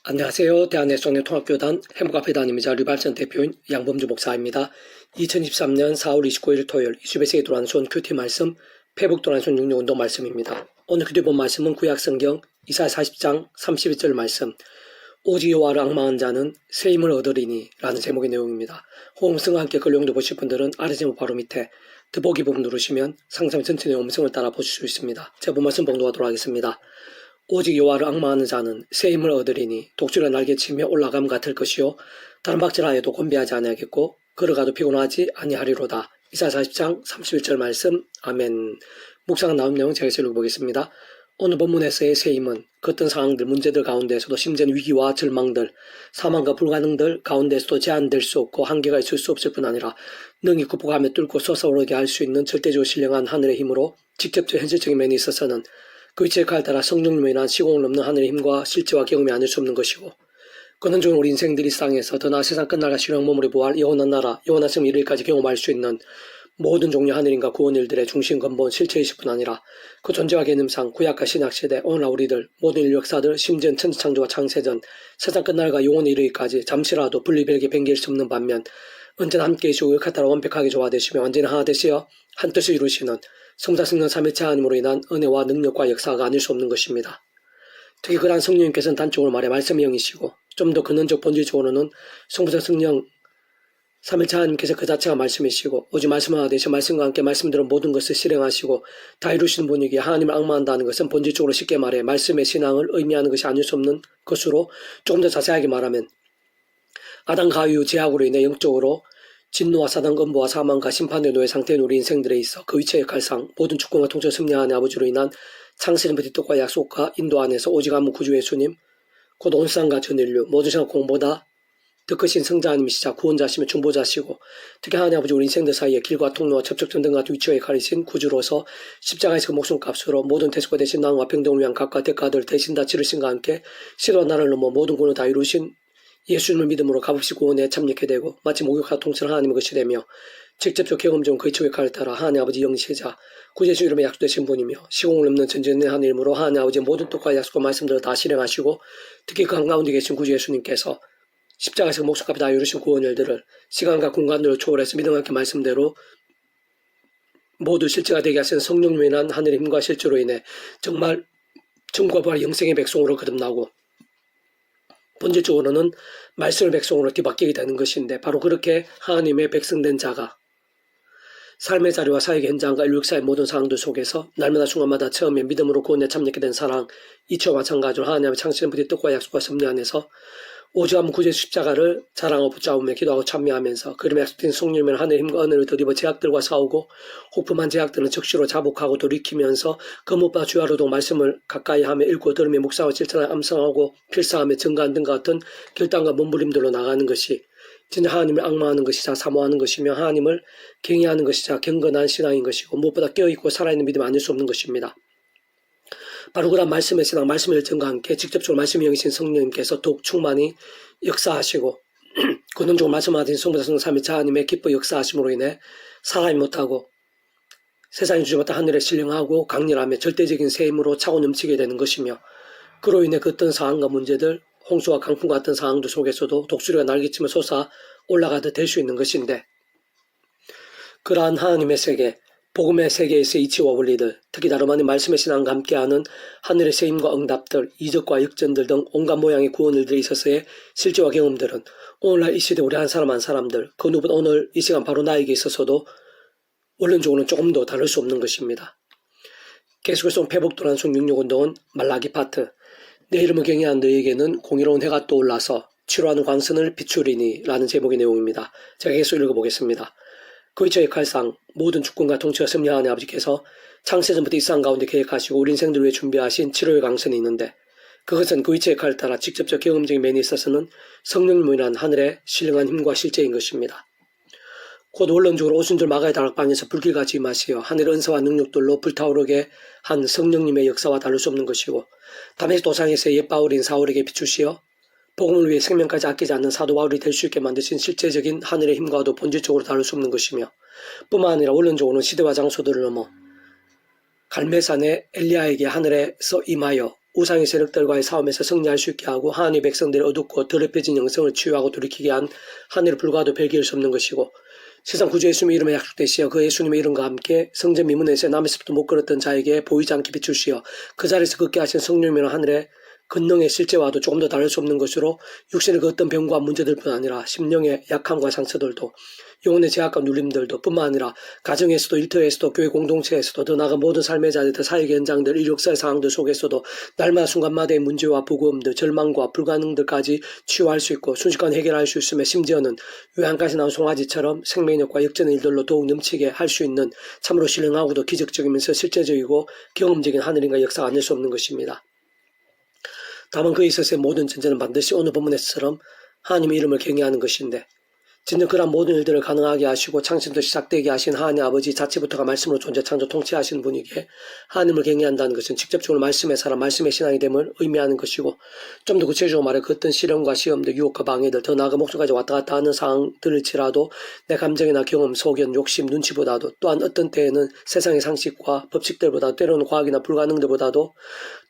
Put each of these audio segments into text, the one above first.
안녕하세요. 대한예수장로 통합교단 행복앞회단임이자 류발전 대표인 양범주 목사입니다. 2023년 4월 29일 토요일 이주배세계 도란손 큐티 말씀 페북 도란손 육류운동 말씀입니다. 오늘 큐티 본 말씀은 구약성경 이사야 40장 32절 말씀 오직 여호와를 앙망한 자는 새 힘을 얻으리니 라는 제목의 내용입니다. 호응성과 함께 걸용도 보실 분들은 아래 제목 바로 밑에 더보기 부분 누르시면 상담 전체 내용 음성을 따라 보실 수 있습니다. 제가 본 말씀 봉독하도록 하겠습니다. 오직 여호와를 앙망하는 자는 새 힘을 얻으리니 독수리가 날개치며 올라감 같을 것이요 다른 박질하여도 곤비하지 아니하겠고 걸어가도 피곤하지 아니하리로다. 이사야 40장 31절 말씀. 아멘. 묵상한 나온 내용 제가 읽어보겠습니다. 오늘 본문에서의 새 힘은 그 어떤 상황들, 문제들 가운데서도 심지어는 위기와 절망들, 사망과 불가능들 가운데서도 제한될 수 없고 한계가 있을 수 없을 뿐 아니라 능히 극복하며 뚫고 솟아오르게 할 수 있는 절대적으로 신령한 하늘의 힘으로 직접적 현실적인 면에 있어서는 그 위치의 칼 따라 성령님으로 인한 시공을 넘는 하늘의 힘과 실제와 경험이 아닐 수 없는 것이고 근원적으로 우리 인생들이 세상에서 더 나아 세상 끝날과 신령 몸으로 부활 영원한 나라 영원한 생 이르기까지 경험할 수 있는 모든 종류 하늘인과 구원 일들의 중심 근본 실체이실 뿐 아니라 그 존재와 개념상 구약과 신약시대 오늘날 우리들 모든 인류 역사들 심지어는 천지창조와 창세전 세상 끝날과 영원에 이르기까지 잠시라도 분리별게 변개할 수 없는 반면 언제나 함께 계시고 그 따라 완벽하게 조화되시며 언제나 하나 되시어 한 뜻을 이루시는 성자 성령 삼위일체 하나님으로 인한 은혜와 능력과 역사가 아닐 수 없는 것입니다. 특히 그러한 성령님께서는 단적으로 말해 말씀의 영이시고 좀 더 근원적 본질적으로는 성부자 성령 삼위일체 하나님께서 그 자체가 말씀이시고 오직 말씀 하나 되셔 말씀과 함께 말씀대로 모든 것을 실행하시고 다 이루시는 분이기에 하나님을 앙망한다는 것은 본질적으로 쉽게 말해 말씀의 신앙을 의미하는 것이 아닐 수 없는 것으로 조금 더 자세하게 말하면 아담과 하와 이후 죄악으로 인해 영적으로 진노와 사단 건보와 사망과 심판의 노예 상태인 우리 인생들에 있어 그 위치의 칼상 모든 주권과 통치를 승리하는 아버지로 인한 창세전부터 뜻과 약속과 인도 안에서 오직 한 분 구주 예수님 곧 온 세상과 전 인류 모든 생각 공보다 더 크신 성자님이시자 구원자시며 중보자시고 특히 하나님 아버지 우리 인생들 사이에 길과 통로와 접촉점 등 같은 위치에 가리신 구주로서 십자가에서 그 목숨값으로 모든 대속과 대신 나음과 평등을 위한 각각 대가들 대신 다 치르신과 함께 시도와 나를 넘어 모든 구원을 다 이루신 예수님을 믿음으로 값없이 구원에 참여하게 되고 마치 목욕과 통치를 하나님의 것이 되며 직접적 경험적 그 이쪽의 칼을 따라 하나님 아버지 영시자 구제주 이름에 약속되신 분이며 시공을 넘는 전전의 하나님으로 하나님 아버지의 모든 뜻과 약속과 말씀들을 다 실행하시고 특히 그 한가운데 계신 구주 예수님께서 십자가에서 목숨값이 다 이루신 구원 일들을 시간과 공간들을 초월해서 믿음과 함께 말씀대로 모두 실제가 되게 하신 성령님에 인한 하늘의 힘과 실제로 인해 정말 정과 부활 영생의 백성으로 거듭나고 본질적으로는 말씀의 백성으로 뒤바뀌게 되는 것인데 바로 그렇게 하나님의 백성된 자가 삶의 자리와 사역의 현장과 인류 역사의 모든 상황들 속에서 날마다 순간마다 처음에 믿음으로 구원에 참여하게 된 사랑 이치와 마찬가지로 하나님의 창세전부터 뜻과 약속과 섭리 안에서 오직 한 구주의 십자가를 자랑하고 붙잡으며 기도하고 참여하면서 그림에 약속된 성령님의 하늘의 힘과 은혜를 더입어 제약들과 싸우고 호프한 제약들은 적시로 자복하고 돌이키면서 그 무엇보다 주야로도 말씀을 가까이 하며 읽고 들으며 묵상하고 실천하며 암송하고 필사하며 증가하는 등 같은 결단과 몸부림들로 나가는 것이 진짜 하나님을 앙망하는 것이자 사모하는 것이며 하나님을 경외하는 것이자 경건한 신앙인 것이고 무엇보다 깨어있고 살아있는 믿음이 아닐 수 없는 것입니다. 바로 그런 말씀의 신앙, 말씀의 열정과 함께 직접적으로 말씀의 영이신 성령님께서 더욱 충만히 역사하시고 근원적으로 말씀하신 성부자 성령 삼위일체 하나님의 기뻐 역사하심으로 인해 사람이 못하고 세상이 주지 못한 하늘에 신령하고 강렬하며 절대적인 새 힘으로 차고 넘치게 되는 것이며 그로 인해 그 어떤 상황과 문제들 홍수와 강풍 같은 상황들 속에서도 독수리가 날개치며 솟아 올라가듯 될 수 있는 것인데 그러한 하나님의 세계 복음의 세계에서의 이치와 원리들, 특히 다름 아닌 말씀의 신앙과 함께하는 하늘의 새 힘과 응답들, 이적과 역전들 등 온갖 모양의 구원 일들에 있어서의 실제와 경험들은 오늘날 이 시대 우리 한 사람 한 사람들, 그 누구보다 오늘 이 시간 바로 나에게 있어서도 원론적으로는 조금 더 다를 수 없는 것입니다. 계속해서 온 페북 도란손 육류운동은 말라기 파트, 내 이름을 경외한 너에게는 공의로운 해가 떠올라서 치료하는 광선을 비추리니 라는 제목의 내용입니다. 제가 계속 읽어보겠습니다. 그 위치의 칼상 모든 주권과 통치가 섭리하는 아버지께서 창세전부터 이 세상 가운데 계획하시고 우리 인생들 위해 준비하신 치료의 강선이 있는데 그것은 그 위치의 칼을 따라 직접적 경험적인 면에 있어서는 성령님으로 인한 하늘의 신령한 힘과 실제인 것입니다. 곧 원론적으로 오순절 마가의 다락방에서 불길같이 임하시어 하늘의 은사와 능력들로 불타오르게 한 성령님의 역사와 다를 수 없는 것이고 다메섹 도상에서 옛 바울인 사울에게 비추시어 복음을 위해 생명까지 아끼지 않는 사도 바울이 될 수 있게 만드신 실제적인 하늘의 힘과도 본질적으로 다를 수 없는 것이며 뿐만 아니라 원론적으로는 시대와 장소들을 넘어 갈멜산의 엘리야에게 하늘에서 임하여 우상의 세력들과의 싸움에서 승리할 수 있게 하고 하나님의 백성들의 어둡고 더럽혀진 영성을 치유하고 돌이키게 한 하늘을 불과도 별개일 수 없는 것이고 세상 구주 예수님의 이름에 약속되시어 그 예수님의 이름과 함께 성전 미문에서 남에서부터 못 걸었던 자에게 보이지 않게 비추시어 그 자리에서 걷게 하신 성령이면 하늘에 권능의 실제와도 조금 더 다를 수 없는 것으로 육신의 그 어떤 병과 문제들뿐 아니라 심령의 약함과 상처들도 영혼의 제약과 눌림들도 뿐만 아니라 가정에서도 일터에서도 교회 공동체에서도 더 나아가 모든 삶의 자리들 사회의 현장들 이 역사의 상황들 속에서도 날마다 순간마다의 문제와 부끄움들 절망과 불가능들까지 치유할 수 있고 순식간에 해결할 수 있으며 심지어는 요한까지 나온 송아지처럼 생명력과 역전의 일들로 더욱 넘치게 할 수 있는 참으로 신령하고도 기적적이면서 실제적이고 경험적인 하늘인가 역사가 아닐 수 없는 것입니다. 다만 그에 있어서의 모든 전제는 반드시 오늘 본문에서처럼 하나님의 이름을 경외하는 것인데 진정 그런 모든 일들을 가능하게 하시고 창신도 시작되게 하신 하나님 아버지 자체부터가 말씀으로 존재 창조 통치하시는 분이기에 하나님을 경외한다는 것은 직접적으로 말씀의 사람, 말씀의 신앙이 됨을 의미하는 것이고 좀 더 구체적으로 말해 그 어떤 시련과 시험들, 유혹과 방해들, 더 나아가 목숨까지 왔다 갔다 하는 상황들을지라도 내 감정이나 경험, 소견, 욕심, 눈치보다도 또한 어떤 때에는 세상의 상식과 법칙들보다 때로는 과학이나 불가능들보다도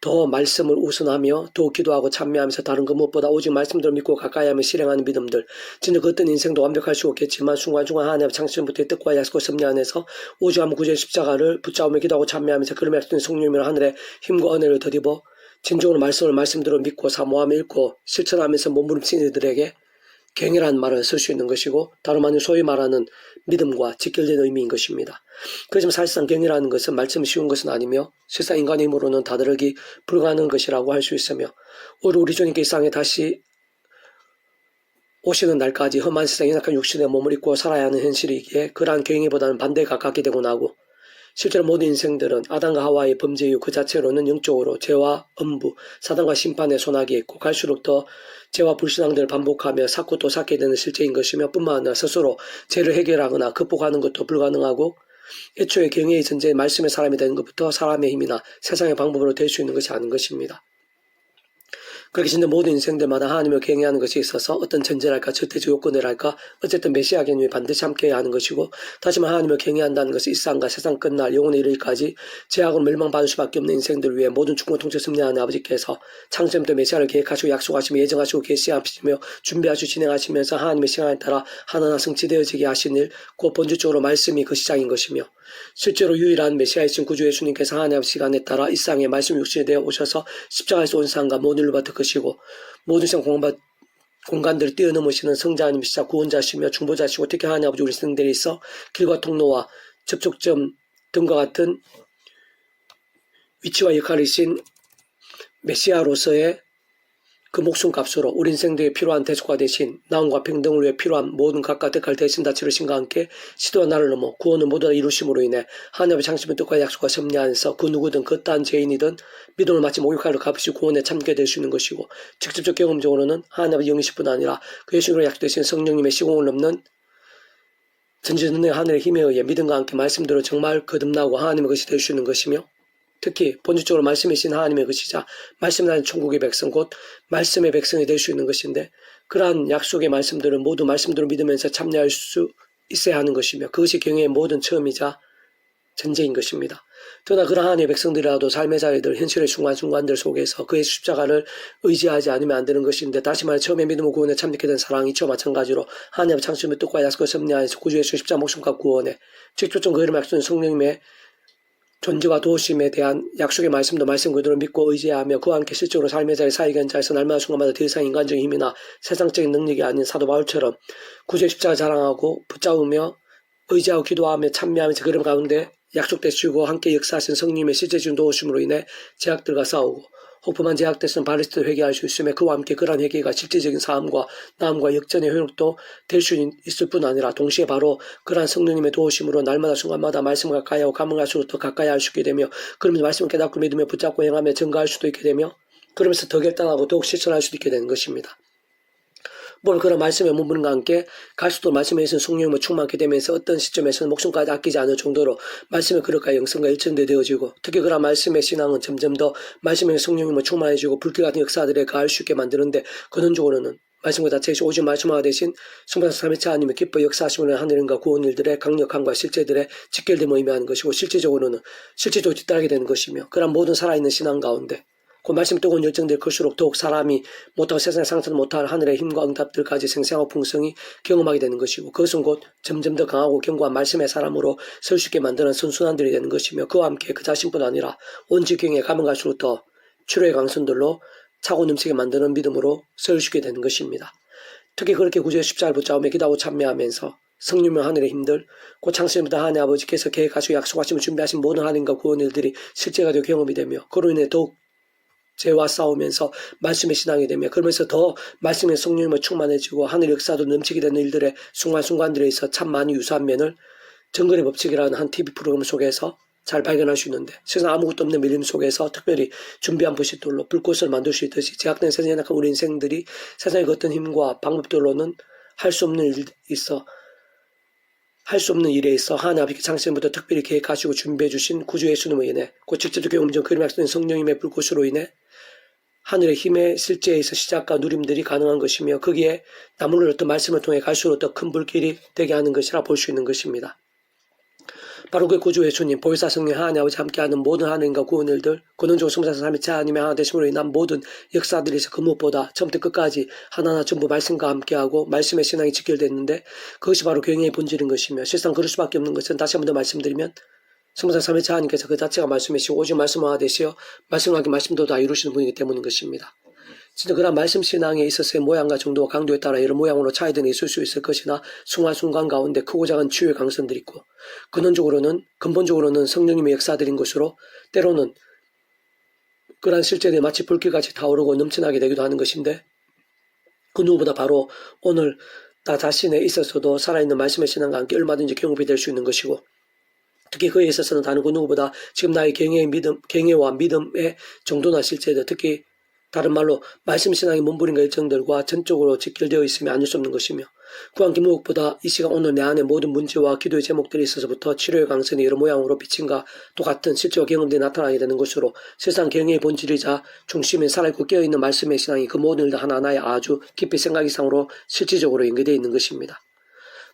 더 말씀을 우선하며 더 기도하고 찬미하면서 다른 것 무엇보다 오직 말씀들을 믿고 가까이하며 실행하는 믿음들 진짜 그 어떤 인생도 완벽할 수 없겠지만 순간순간 하나님 창신부터의 뜻과 약속과 섭리 안에서 오직하면 구주의 십자가를 붙잡으며 기도하고 찬미하면서 그런 약속된 성령이면 하늘의 힘과 은혜를 더입어 진정으로 말씀대로 믿고 사모하며 읽고 실천하면서 몸부림치는 이들에게 경외라는 말을 쓸 수 있는 것이고 다름 아닌 소위 말하는 믿음과 직결된 의미인 것입니다. 그렇지만 사실상 경외라는 것은 말씀이 쉬운 것은 아니며 실상 인간의 힘으로는 다다르기 불가능한 것이라고 할 수 있으며 오늘 우리 주님께 이 땅에 다시 오시는 날까지 험한 세상 연약한 육신의 몸을 입고 살아야 하는 현실이기에 그러한 경외보다는 반대에 가깝게 되곤 하고 실제로 모든 인생들은 아담과 하와의 범죄 이후 그 자체로는 영적으로 죄와 엄부, 사단과 심판의 소나기에 있고 갈수록 더 죄와 불신앙들을 반복하며 쌓고 또 쌓게 되는 실제인 것이며 뿐만 아니라 스스로 죄를 해결하거나 극복하는 것도 불가능하고 애초에 경외의 전제인 말씀의 사람이 되는 것부터 사람의 힘이나 세상의 방법으로 될 수 있는 것이 아닌 것입니다. 그렇게 진짜 모든 인생들마다 하나님을 경외하는 것이 있어서 어떤 전제랄까 절대적 요건이랄까 어쨌든 메시아 개념이 반드시 함께해야 하는 것이고 다시 말해 하나님을 경외한다는 것은 이 세상과 세상 끝날 영혼에 이르기까지 죄악으로 멸망받을 수밖에 없는 인생들을 위해 모든 충고 통치 섭리하는 아버지께서 창세부터 메시아를 계획하시고 약속하시며 예정하시고 계시하시며 준비하시고 진행하시면서 하나님의 시간에 따라 하나하나 성취되어지게 하신 일 곧 본질적으로 말씀이 그 시작인 것이며 실제로 유일한 메시아이신 구주 예수님께서 하나님의 시간에 따라 이 땅에 말씀 육신이 되어 오셔서 십자가에서 온 세상과 모든 일을 받을 것이고 모든 세상 공간들을 뛰어넘으시는 성자님이시자 구원자시며 중보자시고 특히 하나님 아버지 우리 성들에 있어 길과 통로와 접촉점 등과 같은 위치와 역할이신 메시아로서의 그 목숨값으로 우리 인생들에 필요한 대속화 대신 나음과 평등을 위해 필요한 모든 각각 대가를 대신 다 치르신과 함께 시도와 나를 넘어 구원을 모두 다 이루심으로 인해 하나님의 창심의 뜻과 약속과 섭리 안에서 그 누구든 긋다한 죄인이든 믿음을 마치 목욕하러 갚으시고 구원에 참게 될 수 있는 것이고 직접적 경험적으로는 하나님의 영이시뿐 아니라 그 예수님으로 약속되신 성령님의 시공을 넘는 전지전능의 하늘의 힘에 의해 믿음과 함께 말씀대로 정말 거듭나고 하나님의 것이 될 수 있는 것이며 특히 본질적으로 말씀이신 하나님의 것이자 말씀을 하는 천국의 백성 곧 말씀의 백성이 될 수 있는 것인데 그러한 약속의 말씀들을 모두 말씀대로 믿으면서 참여할 수 있어야 하는 것이며 그것이 경외의 모든 처음이자 전제인 것입니다. 그러나 그러한 하나님의 백성들이라도 삶의 자리들 현실의 순간순간들 속에서 그의 십자가를 의지하지 않으면 안 되는 것인데 다시 말해 처음에 믿음을 구원에 참여하게 된 사랑이 저 마찬가지로 하나님의 창조의 뜻과 약속의 섭리 안에서 구주 예수 십자가 목숨과 구원에 직접적 그 이름을 약속한 성령님의 존재와 도우심에 대한 약속의 말씀도 말씀 그대로 믿고 의지하며 그와 함께 실제로 삶의 자리 사이견자에서 날마다 순간마다 더 이상 인간적인 힘이나 세상적인 능력이 아닌 사도 바울처럼 구주의 십자가 자랑하고 붙잡으며 의지하고 기도하며 찬미하면서 그런 가운데 약속되시고 함께 역사하신 성령님의 실제적인 도우심으로 인해 제약들과 싸우고 혹부만 제약됐으면 바리스도 회개할 수 있으며 그와 함께 그러한 회개가 실질적인 삶과 나음과 역전의 효력도 될 수 있을 뿐 아니라 동시에 바로 그러한 성령님의 도우심으로 날마다 순간마다 말씀을 가까이 하고 감흥할수록 더 가까이 할 수 있게 되며 그러면서 말씀을 깨닫고 믿으며 붙잡고 행하며 증거할 수도 있게 되며 그러면서 더 결단하고 더욱 실천할 수도 있게 되는 것입니다. 뭘 그런 말씀의 문분과 함께 갈수록 말씀에 있는 성령으로 충만하게 되면서 어떤 시점에서는 목숨까지 아끼지 않을 정도로 말씀의 그릇과 영성과 일천대 되어지고 특히 그런 말씀의 신앙은 점점 더 말씀의 성령으로 충만해지고 불길 같은 역사들에 가할 수 있게 만드는데 근원적으로는 말씀과 자체이시 오직 말씀화 대신 성부사 삼위체 하나님의 기뻐 역사하시는 하늘인과 구원 일들의 강력함과 실제들의 직결됨을 의미하는 것이고 실질적으로 뒤따르게 되는 것이며 그런 모든 살아있는 신앙 가운데 그 말씀이 뜨거운 열정될 클수록 더욱 사람이 못하고 세상에 상상도 못할 하늘의 힘과 응답들까지 생생하고 풍성히 경험하게 되는 것이고, 그것은 곧 점점 더 강하고 견고한 말씀의 사람으로 설 수 있게 만드는 선순환들이 되는 것이며, 그와 함께 그 자신뿐 아니라 온 지경에 가면 갈수록 더 치료의 강선들로 차고 넘치게 만드는 믿음으로 설 수 있게 되는 것입니다. 특히 그렇게 구주의 십자가를 붙잡으며 기도하고 참여하면서 성령과 하늘의 힘들, 곧 창세전부터 하나님 아버지께서 계획하시고 약속하시며 준비하신 모든 하나님과 구원 일들이 실제가 되어 경험이 되며, 그로 인해 더욱 죄와 싸우면서 말씀의 신앙이 되며, 그러면서 더 말씀의 성령님을 충만해지고 하늘 역사도 넘치게 되는 일들의 순간순간들에 있어 참 많이 유사한 면을 정글의 법칙이라는 한 TV 프로그램 속에서 잘 발견할 수 있는데, 세상 아무것도 없는 밀림 속에서 특별히 준비한 불씨돌로 불꽃을 만들 수 있듯이 제약된 세상에 약한 우리 인생들이 세상의 어떤 힘과 방법들로는 할 수 없는 일에 있어 하나님 아버지께 창세전부터 특별히 계획하시고 준비해 주신 구주 예수님으로 인해, 곧 직접적 경험적 그림 약속된 성령님의 불꽃으로 인해 하늘의 힘의 실제에서 시작과 누림들이 가능한 것이며, 거기에 나무를 어떤 말씀을 통해 갈수록 더 큰 불길이 되게 하는 것이라 볼 수 있는 것입니다. 바로 그 구주 예수님, 보혜사 성령 하나님 아버지 함께하는 모든 하나님과 구원 일들, 근원적으로 성사사 삼위체 하나님의 하나 되심으로 인한 모든 역사들에서 그 무엇보다 처음부터 끝까지 하나하나 전부 말씀과 함께하고 말씀의 신앙이 직결됐는데, 그것이 바로 교회의 본질인 것이며, 실상 그럴 수밖에 없는 것은 다시 한 번 더 말씀드리면 성사 삼위체 하나님께서 그 자체가 말씀이시고 오직 말씀화가 되시어 말씀하기 말씀도 다 이루시는 분이기 때문인 것입니다. 진짜 그런 말씀 신앙에 있어서의 모양과 정도와 강도에 따라 여러 모양으로 차이등이 있을 수 있을 것이나, 순간순간 가운데 크고 작은 치유의 강선들이 있고, 근본적으로는 성령님의 역사들인 것으로 때로는 그러한 실제들이 마치 불길같이 타오르고 넘쳐나게 되기도 하는 것인데, 그 누구보다 바로 오늘 나 자신에 있어서도 살아있는 말씀의 신앙과 함께 얼마든지 경험이 될 수 있는 것이고, 특히 그에 있어서는 다른 그 누구보다 지금 나의 경외와 믿음의 정도나 실제들, 특히 다른 말로 말씀 신앙의 몸부림과 일정들과 전적으로 직결되어 있으면 아닐 수 없는 것이며, 그와 함께 무엇보다 이 시간 오늘 내 안에 모든 문제와 기도의 제목들이 있어서부터 치료의 강선이 여러 모양으로 비친과 똑같은 실제와 경험들이 나타나게 되는 것으로, 세상 경외의 본질이자 중심에 살아있고 깨어있는 말씀의 신앙이 그 모든 일들 하나하나에 아주 깊이 생각 이상으로 실질적으로 연계되어 있는 것입니다.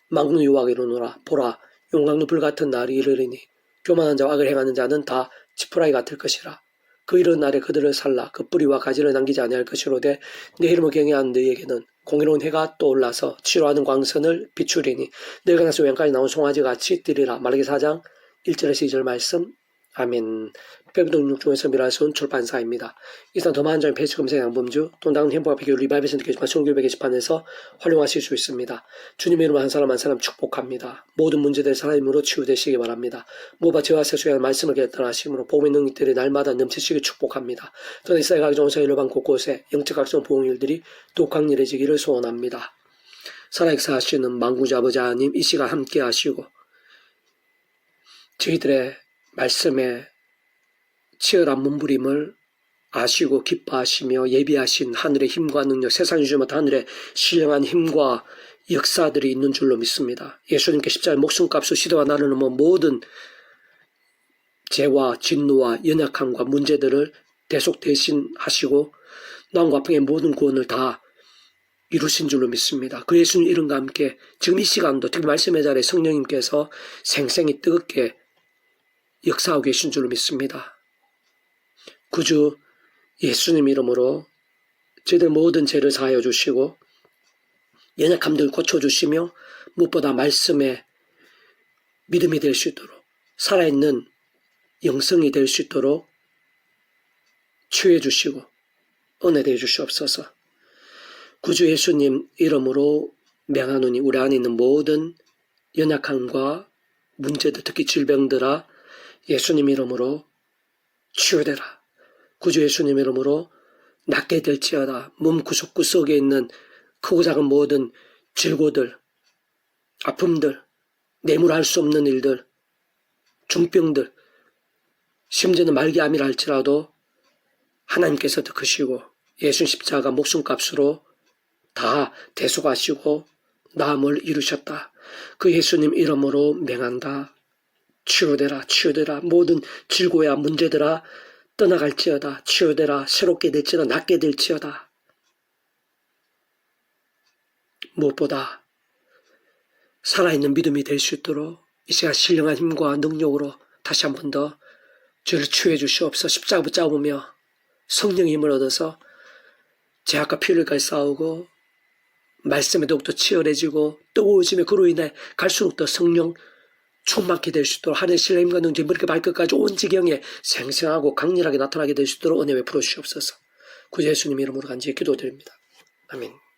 만군의 여호와가 이르노라, 보라 용광로 불같은 날이 이르리니 교만한 자와 악을 행하는 자는 다 지푸라기 같을 것이라. 그 이런 날에 그들을 살라 그 뿌리와 가지를 남기지 아니할 것이로되, 내 이름을 경외하는 너희에게는 공의로운 해가 떠올라서 치료하는 광선을 비추리니 너희가 나서 왼까지 나온 송아지같이 뛰리라. 말라기 4장 1절에서 2절 말씀. 아멘. 백동육중에서 미라손 출판사입니다. 이상 더 많은 점의 페이지 검색 양범주 돈당은 행복과 비교 리바이브 센터 게시판 성교배 게시판에서 활용하실 수 있습니다. 주님의 이름으로 한 사람 한 사람 축복합니다. 모든 문제들 하나님으로 치유되시기 바랍니다. 무엇보다 죄와 세수에 대한 말씀을 결단하심으로 복음의 능력들이 날마다 넘치시기 축복합니다. 또는 이스라엘 각종 일반 곳곳에 영적 각종 보응일들이 더욱 강렬해지기를 소원합니다. 살아역사하시는 만구자 아버지 하나님, 이 시간 함께 하시고 저희들의 말씀에 치열한 몸부림을 아시고 기뻐하시며 예비하신 하늘의 힘과 능력, 세상 유지 못한 하늘의 신령한 힘과 역사들이 있는 줄로 믿습니다. 예수님께 십자가의 목숨값을 시대와 나를 넘어 모든 죄와 진노와 연약함과 문제들을 대속 대신하시고 나음과 아픔의 모든 구원을 다 이루신 줄로 믿습니다. 그 예수님 이름과 함께 지금 이 시간도 특히 말씀의 자리에 성령님께서 생생히 뜨겁게 역사하고 계신 줄로 믿습니다. 구주 예수님 이름으로 저희들 모든 죄를 사하여 주시고 연약함들 고쳐주시며 무엇보다 말씀에 믿음이 될 수 있도록 살아있는 영성이 될 수 있도록 치유해 주시고 은혜 되어 주시옵소서. 구주 예수님 이름으로 명하노니 우리 안에 있는 모든 연약함과 문제들, 특히 질병들아 예수님 이름으로 치유되라. 구주 예수님 이름으로 낫게 될지어다. 몸 구석구석에 있는 크고 작은 모든 질고들, 아픔들, 내물할 수 없는 일들, 중병들, 심지어는 말기암이라 할지라도 하나님께서 더 크시고 예수 십자가 목숨값으로 다 대속하시고 나음을 이루셨다. 그 예수님 이름으로 명한다. 치유되라, 치유되라. 모든 질고야 문제들아 떠나갈지어다. 치유되라. 새롭게 될지어다. 낫게 될지어다. 무엇보다 살아있는 믿음이 될 수 있도록 이 시간 신령한 힘과 능력으로 다시 한 번 더 저를 치유해 주시옵소서. 십자가 붙잡으며 성령의 힘을 얻어서 죄악과 피흘릴까지 싸우고 말씀에 더욱더 치열해지고 뜨거워지며 그로 인해 갈수록 더 성령 충만케 될 수 있도록 하늘의 신뢰 힘과 능력이 머리끝 발끝까지 온 지경에 생생하고 강렬하게 나타나게 될 수 있도록 은혜 베풀어 주시옵소서. 구주 예수님 이름으로 간절히 기도드립니다. 아멘.